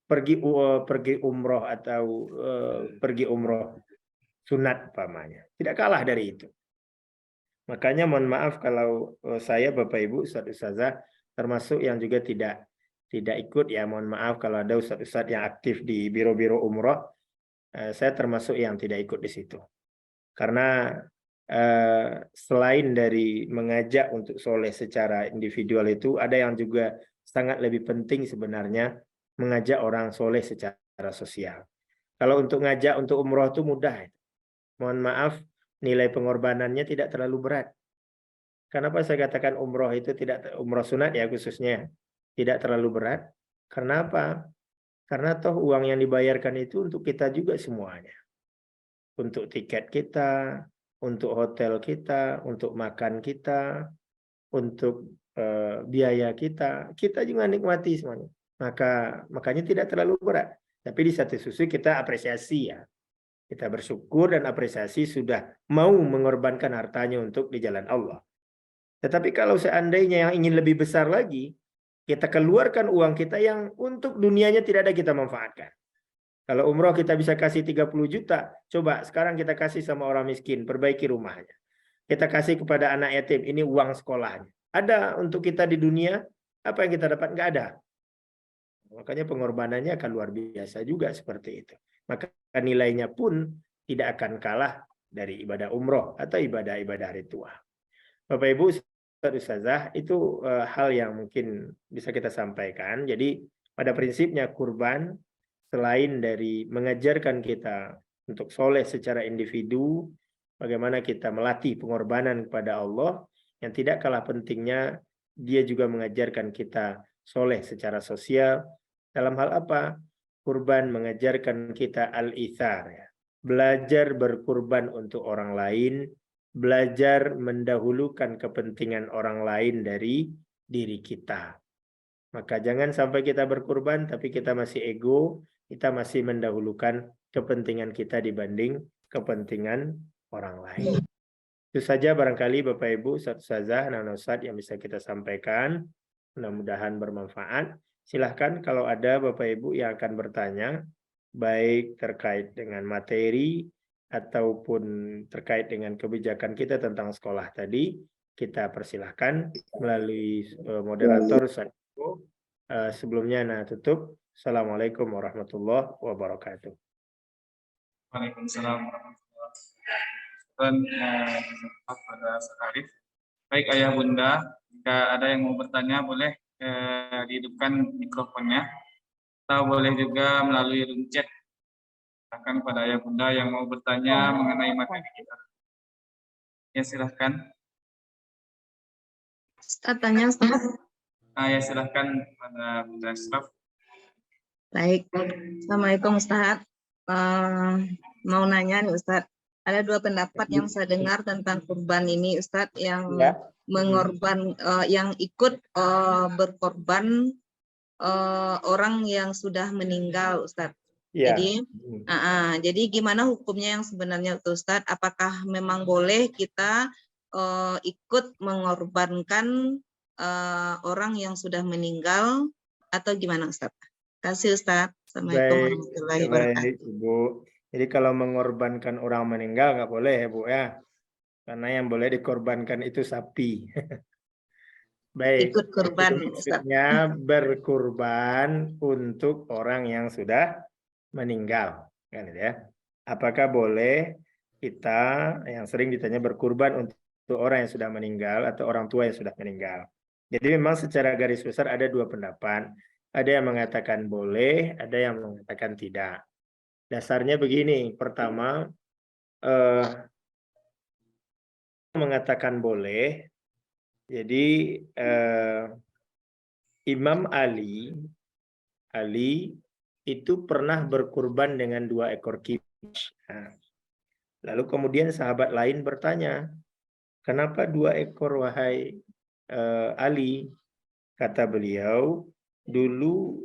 pergi umroh atau pergi umroh sunat pamannya. Tidak kalah dari itu. Makanya mohon maaf kalau saya Bapak Ibu Ustaz-Ustazah termasuk yang juga tidak ikut ya, mohon maaf kalau ada Ustaz-Ustaz yang aktif di biro-biro umroh, saya termasuk yang tidak ikut di situ. Karena selain dari mengajak untuk soleh secara individual itu, ada yang juga sangat lebih penting sebenarnya mengajak orang soleh secara sosial. Kalau untuk ngajak untuk umroh itu mudah. Mohon maaf, nilai pengorbanannya tidak terlalu berat. Kenapa saya katakan umroh itu tidak, umroh sunat ya khususnya, tidak terlalu berat? Karena apa? Karena toh uang yang dibayarkan itu untuk kita juga semuanya. Untuk tiket kita, untuk hotel kita, untuk makan kita, untuk biaya kita juga nikmati semuanya. Makanya tidak terlalu berat. Tapi di satu sisi kita apresiasi ya. Kita bersyukur dan apresiasi sudah mau mengorbankan hartanya untuk di jalan Allah. Tetapi kalau seandainya yang ingin lebih besar lagi, kita keluarkan uang kita yang untuk dunianya tidak ada kita manfaatkan. Kalau umroh kita bisa kasih 30 juta, coba sekarang kita kasih sama orang miskin, perbaiki rumahnya. Kita kasih kepada anak yatim, ini uang sekolahnya. Ada untuk kita di dunia, apa yang kita dapat? Nggak ada. Makanya pengorbanannya akan luar biasa juga seperti itu. Maka nilainya pun tidak akan kalah dari ibadah umroh atau ibadah-ibadah ritual. Bapak Ibu Ustazah, itu hal yang mungkin bisa kita sampaikan. Jadi pada prinsipnya kurban selain dari mengajarkan kita untuk soleh secara individu, bagaimana kita melatih pengorbanan kepada Allah, yang tidak kalah pentingnya dia juga mengajarkan kita soleh secara sosial. Dalam hal apa? Kurban mengajarkan kita al-ithar, ya. Belajar berkurban untuk orang lain, belajar mendahulukan kepentingan orang lain dari diri kita. Maka jangan sampai kita berkurban tapi kita masih ego, kita masih mendahulukan kepentingan kita dibanding kepentingan orang lain. Itu saja barangkali Bapak Ibu, Ustazah, anak-anak Ustaz yang bisa kita sampaikan. Mudah-mudahan bermanfaat. Silahkan kalau ada Bapak Ibu yang akan bertanya, baik terkait dengan materi ataupun terkait dengan kebijakan kita tentang sekolah tadi, kita persilahkan melalui moderator Ustaz. Sebelumnya nah tutup. Assalamualaikum warahmatullahi wabarakatuh. Waalaikumsalam warahmatullahi wabarakatuh. Dan pada Arif. Baik Ayah Bunda, jika ada yang mau bertanya boleh dihidupkan mikrofonnya, atau boleh juga melalui room chat. Silakan pada Ayah Bunda yang mau bertanya mengenai materi kita. Ya silahkan. Ustaz tanya Ustaz. Ya silahkan pada Bunda Ashraf. Baik. Assalamualaikum Ustaz. Mau nanya nih Ustaz. Ada dua pendapat yang saya dengar tentang kurban ini Ustaz, yang mengorban, yang ikut berkorban orang yang sudah meninggal Ustaz. Ya. Jadi gimana hukumnya yang sebenarnya Ustaz? Apakah memang boleh kita ikut mengorbankan orang yang sudah meninggal atau gimana Ustaz? Terima kasih Ustaz. Assalamualaikum warahmatullahi wabarakatuh. Baik Ibu. Jadi kalau mengorbankan orang meninggal nggak boleh ya Bu ya. Karena yang boleh dikorbankan itu sapi. Baik. Ikut kurban Ustaz. Maksudnya berkurban untuk orang yang sudah meninggal, kan ya? Apakah boleh kita yang sering ditanya berkurban untuk orang yang sudah meninggal atau orang tua yang sudah meninggal? Jadi memang secara garis besar ada dua pendapat. Ada yang mengatakan boleh, ada yang mengatakan tidak. Dasarnya begini, pertama mengatakan boleh. Jadi Imam Ali itu pernah berkurban dengan 2 ekor kibas. Nah, lalu kemudian sahabat lain bertanya, kenapa 2 ekor wahai Ali? Kata beliau, dulu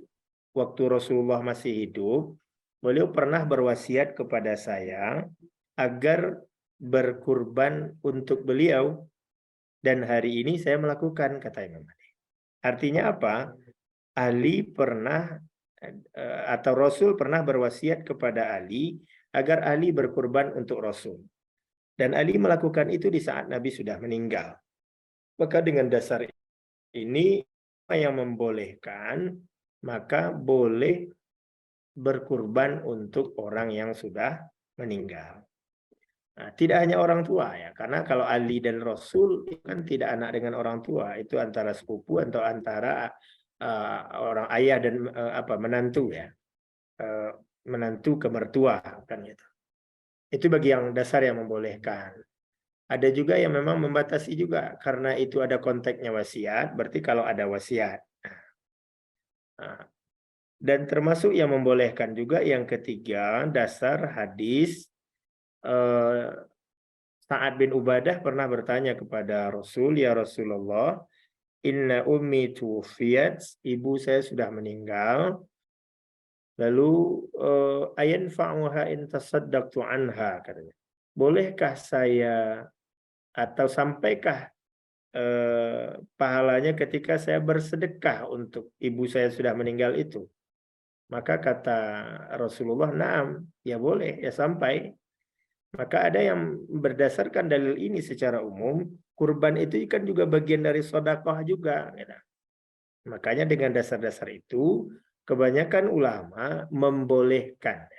waktu Rasulullah masih hidup, beliau pernah berwasiat kepada saya agar berkurban untuk beliau, dan hari ini saya melakukan, kata Imam Ali. Artinya apa? Ali pernah atau Rasul pernah berwasiat kepada Ali agar Ali berkurban untuk Rasul. Dan Ali melakukan itu di saat Nabi sudah meninggal. Maka dengan dasar ini yang membolehkan, maka boleh berkurban untuk orang yang sudah meninggal. Nah, tidak hanya orang tua ya, karena kalau Ali dan Rasul itu kan tidak anak dengan orang tua, itu antara sepupu atau antara orang ayah dan menantu ya, menantu ke mertua kan gitu. Itu bagi yang dasar yang membolehkan. Ada juga yang memang membatasi juga, karena itu ada konteksnya wasiat, berarti kalau ada wasiat. Nah, dan termasuk yang membolehkan juga yang ketiga, dasar hadis Sa'ad bin Ubadah pernah bertanya kepada Rasul, ya Rasulullah, inna ummi tuwfiyat, ibu saya sudah meninggal. Lalu ayan fa'uha in tasaddaqtu anha, katanya. Bolehkah saya atau sampaikah pahalanya ketika saya bersedekah untuk ibu saya sudah meninggal itu? Maka kata Rasulullah, "Na'am, ya boleh, ya sampai." Maka ada yang berdasarkan dalil ini secara umum, kurban itu kan juga bagian dari sedekah juga. Makanya dengan dasar-dasar itu, kebanyakan ulama membolehkan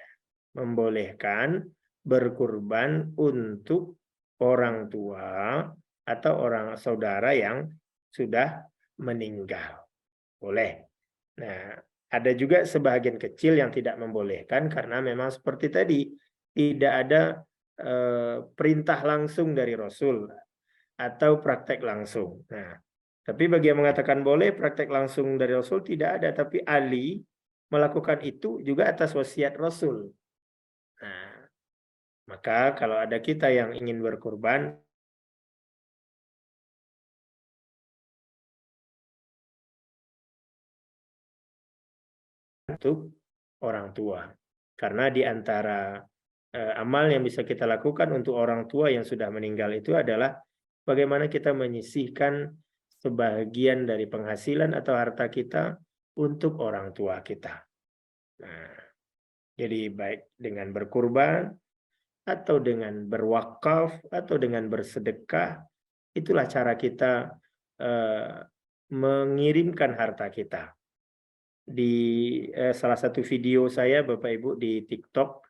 berkurban untuk orang tua atau orang saudara yang sudah meninggal. Boleh. Nah, ada juga sebagian kecil yang tidak membolehkan karena memang seperti tadi, tidak ada perintah langsung dari Rasul atau praktek langsung. Nah, tapi bagi yang mengatakan boleh praktek langsung dari Rasul tidak ada, tapi Ali melakukan itu juga atas wasiat Rasul. Nah, maka kalau ada kita yang ingin berkurban untuk orang tua, karena di antara amal yang bisa kita lakukan untuk orang tua yang sudah meninggal itu adalah bagaimana kita menyisihkan sebagian dari penghasilan atau harta kita untuk orang tua kita. Nah, jadi baik dengan berkurban atau dengan berwakaf atau dengan bersedekah, itulah cara kita mengirimkan harta kita. Di salah satu video saya Bapak Ibu di TikTok,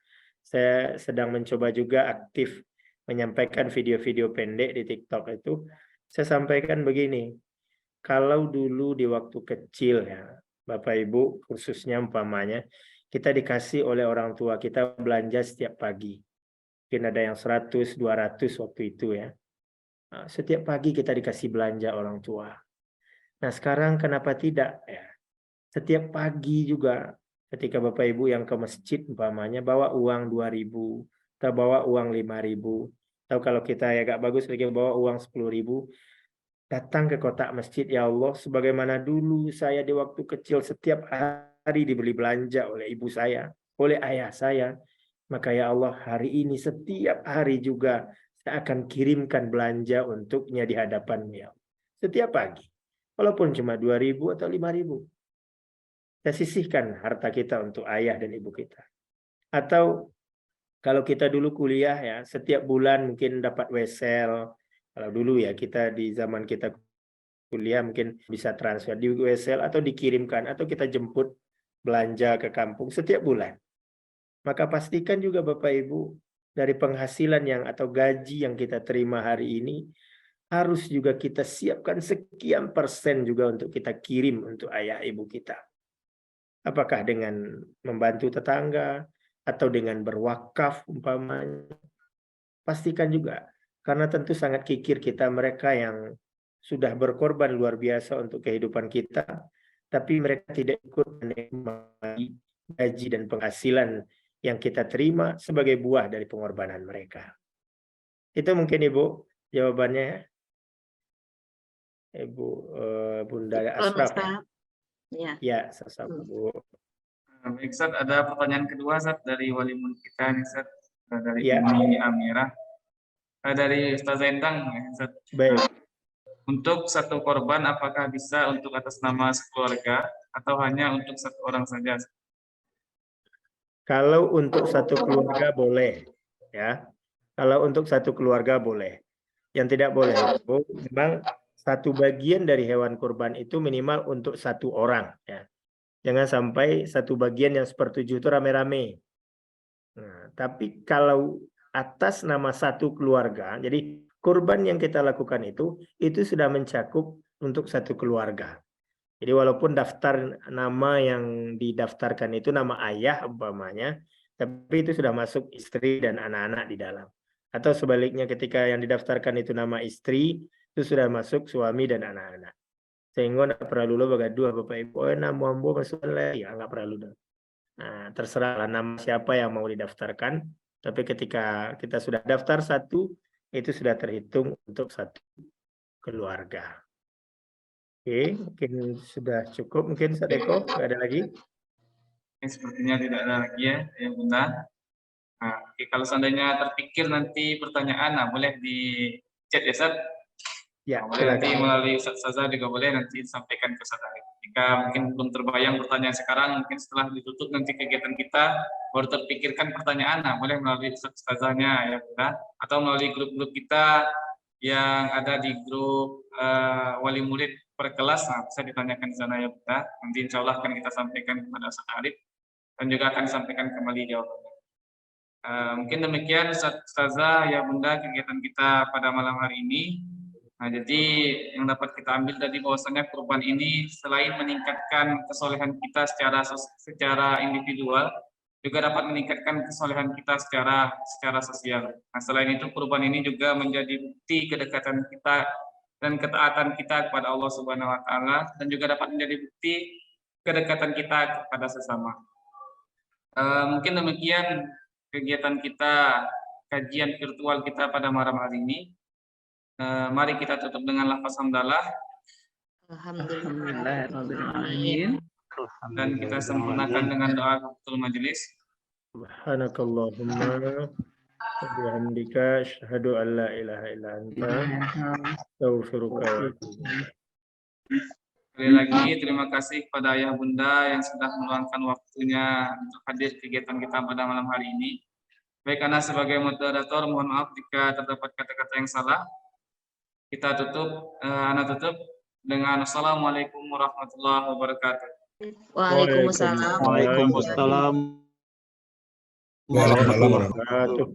saya sedang mencoba juga aktif menyampaikan video-video pendek di TikTok itu. Saya sampaikan begini, kalau dulu di waktu kecil ya, Bapak Ibu khususnya umpamanya, kita dikasih oleh orang tua kita belanja setiap pagi. Mungkin ada yang 100, 200 waktu itu ya. Nah, setiap pagi kita dikasih belanja orang tua. Nah sekarang kenapa tidak ya? Setiap pagi juga ketika Bapak Ibu yang ke masjid umpamanya bawa uang 2.000 atau bawa uang 5.000, atau kalau kita ya agak bagus lagi bawa uang 10.000, datang ke kotak masjid, ya Allah, sebagaimana dulu saya di waktu kecil setiap hari dibeli belanja oleh ibu saya, oleh ayah saya, maka ya Allah hari ini setiap hari juga saya akan kirimkan belanja untuknya di hadapan-Mu ya Allah. Setiap pagi, walaupun cuma 2.000 atau 5.000. Kita sisihkan harta kita untuk ayah dan ibu kita. Atau kalau kita dulu kuliah ya, setiap bulan mungkin dapat wesel. Kalau dulu ya kita di zaman kita kuliah mungkin bisa transfer di wesel atau dikirimkan atau kita jemput belanja ke kampung setiap bulan. Maka pastikan juga Bapak Ibu dari penghasilan yang atau gaji yang kita terima hari ini harus juga kita siapkan sekian persen juga untuk kita kirim untuk ayah ibu kita. Apakah dengan membantu tetangga atau dengan berwakaf umpamanya. Pastikan juga karena tentu sangat kikir kita mereka yang sudah berkorban luar biasa untuk kehidupan kita, tapi mereka tidak ikut menikmati gaji dan penghasilan yang kita terima sebagai buah dari pengorbanan mereka. Itu mungkin Ibu jawabannya, Ibu Bunda Ashraf. Ya. Ya, sama Bu. Baik, Ustaz, ada pertanyaan kedua, Ustaz, dari wali murid kita nih, Ustaz, dari Ya. Umi Amirah, dari Ustazah Endang, ya, Ustaz. Baik. Untuk satu korban, apakah bisa untuk atas nama sekeluarga atau hanya untuk satu orang saja? Kalau untuk satu keluarga boleh, ya. Kalau untuk satu keluarga boleh. Yang tidak boleh itu memang satu bagian dari hewan kurban itu minimal untuk satu orang, ya. Jangan sampai satu bagian yang sepertujuh itu rame-rame. Nah, tapi kalau atas nama satu keluarga, jadi kurban yang kita lakukan itu sudah mencakup untuk satu keluarga. Jadi walaupun daftar nama yang didaftarkan itu nama ayah umpamanya, tapi itu sudah masuk istri dan anak-anak di dalam. Atau sebaliknya ketika yang didaftarkan itu nama istri, itu sudah masuk suami dan anak-anak. Sehingga tidak perlu dulu bagaduh Bapak Ibu, nama ambo masukkan lagi, ya nggak perlu dulu. Nah, terserah nama siapa yang mau didaftarkan, tapi ketika kita sudah daftar satu, itu sudah terhitung untuk satu keluarga. Oke, mungkin sudah cukup. Mungkin Ustaz Eko, nggak ada lagi? Sepertinya tidak ada lagi ya Bunda. Nah, kalau seandainya terpikir nanti pertanyaan, nah boleh di chat ya, Ustaz. Ya, boleh nanti melalui Ustazah juga boleh nanti disampaikan ke Ustazah. Jika mungkin belum terbayang pertanyaan sekarang, mungkin setelah ditutup nanti kegiatan kita baru terpikirkan pertanyaan, nah boleh melalui Ustazahnya ya Bunda, atau melalui grup-grup kita yang ada di grup wali murid per kelas, nah, bisa ditanyakan di sana ya Bunda. Nanti insya Allah akan kita sampaikan kepada Ustaz Arif dan juga akan disampaikan kembali jawabannya. Mungkin demikian Ustazah ya Bunda kegiatan kita pada malam hari ini. Nah, jadi yang dapat kita ambil tadi bahwasanya kurban ini selain meningkatkan kesolehan kita secara individual, juga dapat meningkatkan kesolehan kita secara sosial. Nah, selain itu kurban ini juga menjadi bukti kedekatan kita dan ketaatan kita kepada Allah Subhanahu wa taala, dan juga dapat menjadi bukti kedekatan kita kepada sesama. Mungkin demikian kegiatan kita, kajian virtual kita pada malam hari ini. Mari kita tutup dengan lafaz hamdalah. Alhamdulillahirrahmanirrahim. Dan kita sempurnakan dengan doa kafatul majelis. Subhanakallahumma wa bihamdika asyhadu an la ilaha illa anta astaghfiruka wa atubu ilaik. Sekali lagi terima kasih kepada Ayah Bunda yang sudah meluangkan waktunya untuk hadir kegiatan kita pada malam hari ini. Baik, karena sebagai moderator mohon maaf jika terdapat kata-kata yang salah. Kita tutup, tutup dengan assalamualaikum warahmatullahi wabarakatuh. Waalaikumsalam. Waalaikumsalam warahmatullahi wabarakatuh.